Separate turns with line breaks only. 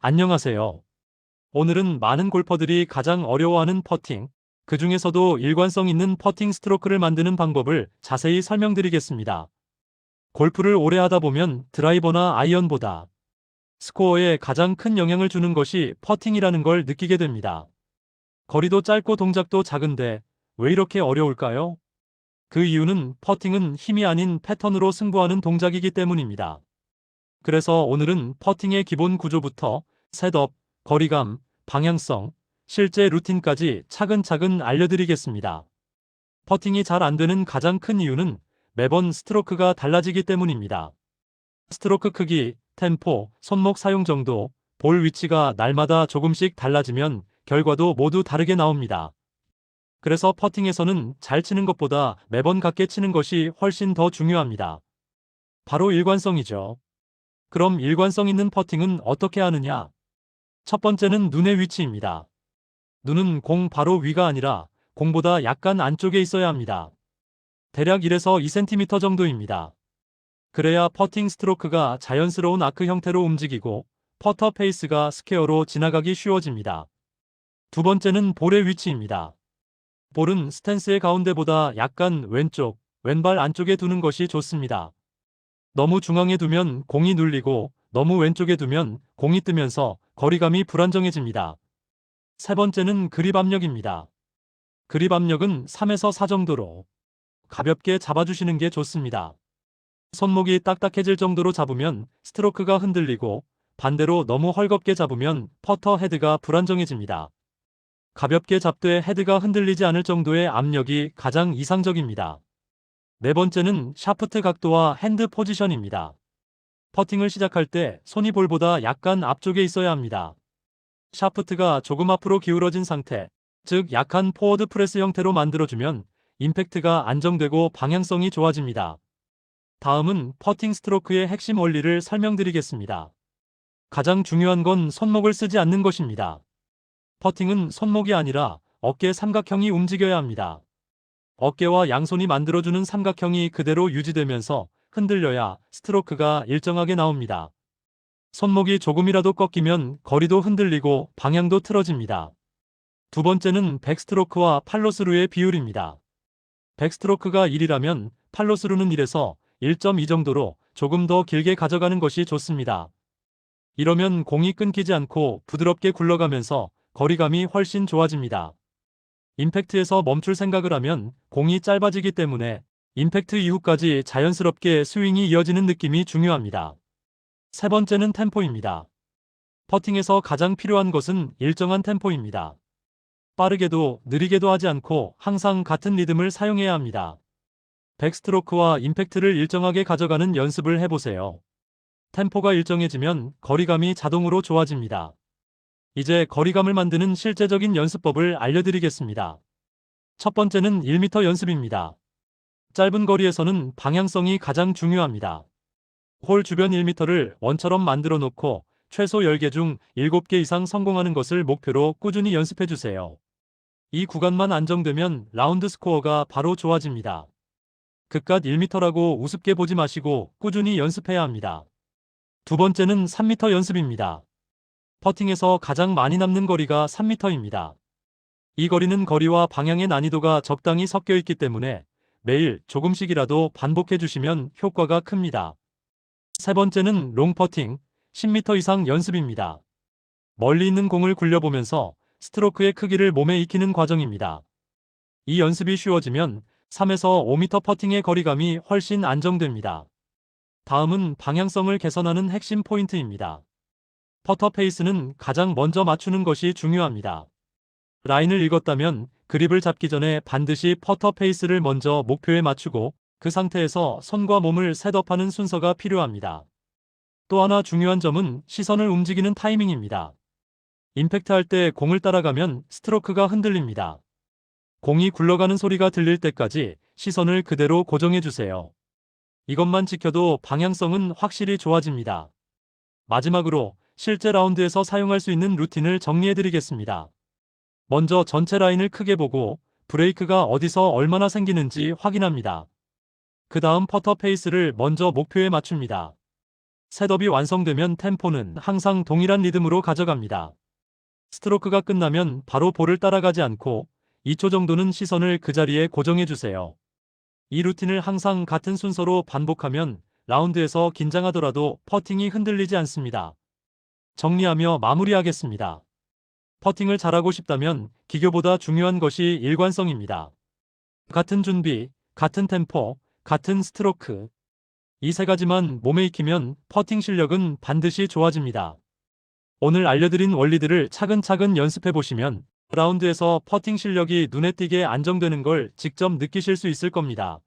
안녕하세요. 오늘은 많은 골퍼들이 가장 어려워하는 퍼팅, 그 중에서도 일관성 있는 퍼팅 스트로크를 만드는 방법을 자세히 설명드리겠습니다. 골프를 오래 하다 보면 드라이버나 아이언보다 스코어에 가장 큰 영향을 주는 것이 퍼팅이라는 걸 느끼게 됩니다. 거리도 짧고 동작도 작은데 왜 이렇게 어려울까요? 그 이유는 퍼팅은 힘이 아닌 패턴으로 승부하는 동작이기 때문입니다. 그래서 오늘은 퍼팅의 기본 구조부터 셋업, 거리감, 방향성, 실제 루틴까지 차근차근 알려드리겠습니다. 퍼팅이 잘 안 되는 가장 큰 이유는 매번 스트로크가 달라지기 때문입니다. 스트로크 크기, 템포, 손목 사용 정도, 볼 위치가 날마다 조금씩 달라지면 결과도 모두 다르게 나옵니다. 그래서 퍼팅에서는 잘 치는 것보다 매번 같게 치는 것이 훨씬 더 중요합니다. 바로 일관성이죠. 그럼 일관성 있는 퍼팅은 어떻게 하느냐? 첫 번째는 눈의 위치입니다. 눈은 공 바로 위가 아니라 공보다 약간 안쪽에 있어야 합니다. 대략 1에서 2cm 정도입니다. 그래야 퍼팅 스트로크가 자연스러운 아크 형태로 움직이고 퍼터 페이스가 스퀘어로 지나가기 쉬워집니다. 두 번째는 볼의 위치입니다. 볼은 스탠스의 가운데보다 약간 왼쪽, 왼발 안쪽에 두는 것이 좋습니다. 너무 중앙에 두면 공이 눌리고 너무 왼쪽에 두면 공이 뜨면서 거리감이 불안정해집니다. 세 번째는 그립 압력입니다. 그립 압력은 3에서 4 정도로 가볍게 잡아주시는 게 좋습니다. 손목이 딱딱해질 정도로 잡으면 스트로크가 흔들리고 반대로 너무 헐겁게 잡으면 퍼터 헤드가 불안정해집니다. 가볍게 잡되 헤드가 흔들리지 않을 정도의 압력이 가장 이상적입니다. 네 번째는 샤프트 각도와 핸드 포지션입니다. 퍼팅을 시작할 때 손이 볼보다 약간 앞쪽에 있어야 합니다. 샤프트가 조금 앞으로 기울어진 상태, 즉 약한 포워드 프레스 형태로 만들어주면 임팩트가 안정되고 방향성이 좋아집니다. 다음은 퍼팅 스트로크의 핵심 원리를 설명드리겠습니다. 가장 중요한 건 손목을 쓰지 않는 것입니다. 퍼팅은 손목이 아니라 어깨 삼각형이 움직여야 합니다. 어깨와 양손이 만들어주는 삼각형이 그대로 유지되면서 흔들려야 스트로크가 일정하게 나옵니다. 손목이 조금이라도 꺾이면 거리도 흔들리고 방향도 틀어집니다. 두 번째는 백스트로크와 팔로스루의 비율입니다. 백스트로크가 1이라면 팔로스루는 1에서 1.2 정도로 조금 더 길게 가져가는 것이 좋습니다. 이러면 공이 끊기지 않고 부드럽게 굴러가면서 거리감이 훨씬 좋아집니다. 임팩트에서 멈출 생각을 하면 공이 짧아지기 때문에 임팩트 이후까지 자연스럽게 스윙이 이어지는 느낌이 중요합니다. 세 번째는 템포입니다. 퍼팅에서 가장 필요한 것은 일정한 템포입니다. 빠르게도 느리게도 하지 않고 항상 같은 리듬을 사용해야 합니다. 백스트로크와 임팩트를 일정하게 가져가는 연습을 해보세요. 템포가 일정해지면 거리감이 자동으로 좋아집니다. 이제 거리감을 만드는 실제적인 연습법을 알려드리겠습니다. 첫 번째는 1m 연습입니다. 짧은 거리에서는 방향성이 가장 중요합니다. 홀 주변 1m를 원처럼 만들어 놓고 최소 10개 중 7개 이상 성공하는 것을 목표로 꾸준히 연습해 주세요. 이 구간만 안정되면 라운드 스코어가 바로 좋아집니다. 그깟 1m라고 우습게 보지 마시고 꾸준히 연습해야 합니다. 두 번째는 3m 연습입니다. 퍼팅에서 가장 많이 남는 거리가 3m입니다. 이 거리는 거리와 방향의 난이도가 적당히 섞여 있기 때문에 매일 조금씩이라도 반복해 주시면 효과가 큽니다. 세 번째는 롱 퍼팅, 10m 이상 연습입니다. 멀리 있는 공을 굴려보면서 스트로크의 크기를 몸에 익히는 과정입니다. 이 연습이 쉬워지면 3에서 5m 퍼팅의 거리감이 훨씬 안정됩니다. 다음은 방향성을 개선하는 핵심 포인트입니다. 퍼터 페이스는 가장 먼저 맞추는 것이 중요합니다. 라인을 읽었다면 그립을 잡기 전에 반드시 퍼터 페이스를 먼저 목표에 맞추고 그 상태에서 손과 몸을 셋업하는 순서가 필요합니다. 또 하나 중요한 점은 시선을 움직이는 타이밍입니다. 임팩트 할 때 공을 따라가면 스트로크가 흔들립니다. 공이 굴러가는 소리가 들릴 때까지 시선을 그대로 고정해 주세요. 이것만 지켜도 방향성은 확실히 좋아집니다. 마지막으로 실제 라운드에서 사용할 수 있는 루틴을 정리해 드리겠습니다. 먼저 전체 라인을 크게 보고 브레이크가 어디서 얼마나 생기는지 확인합니다. 그 다음 퍼터 페이스를 먼저 목표에 맞춥니다. 셋업이 완성되면 템포는 항상 동일한 리듬으로 가져갑니다. 스트로크가 끝나면 바로 볼을 따라가지 않고 2초 정도는 시선을 그 자리에 고정해 주세요. 이 루틴을 항상 같은 순서로 반복하면 라운드에서 긴장하더라도 퍼팅이 흔들리지 않습니다. 정리하며 마무리하겠습니다. 퍼팅을 잘하고 싶다면 기교보다 중요한 것이 일관성입니다. 같은 준비, 같은 템포, 같은 스트로크. 이 세 가지만 몸에 익히면 퍼팅 실력은 반드시 좋아집니다. 오늘 알려드린 원리들을 차근차근 연습해 보시면 라운드에서 퍼팅 실력이 눈에 띄게 안정되는 걸 직접 느끼실 수 있을 겁니다.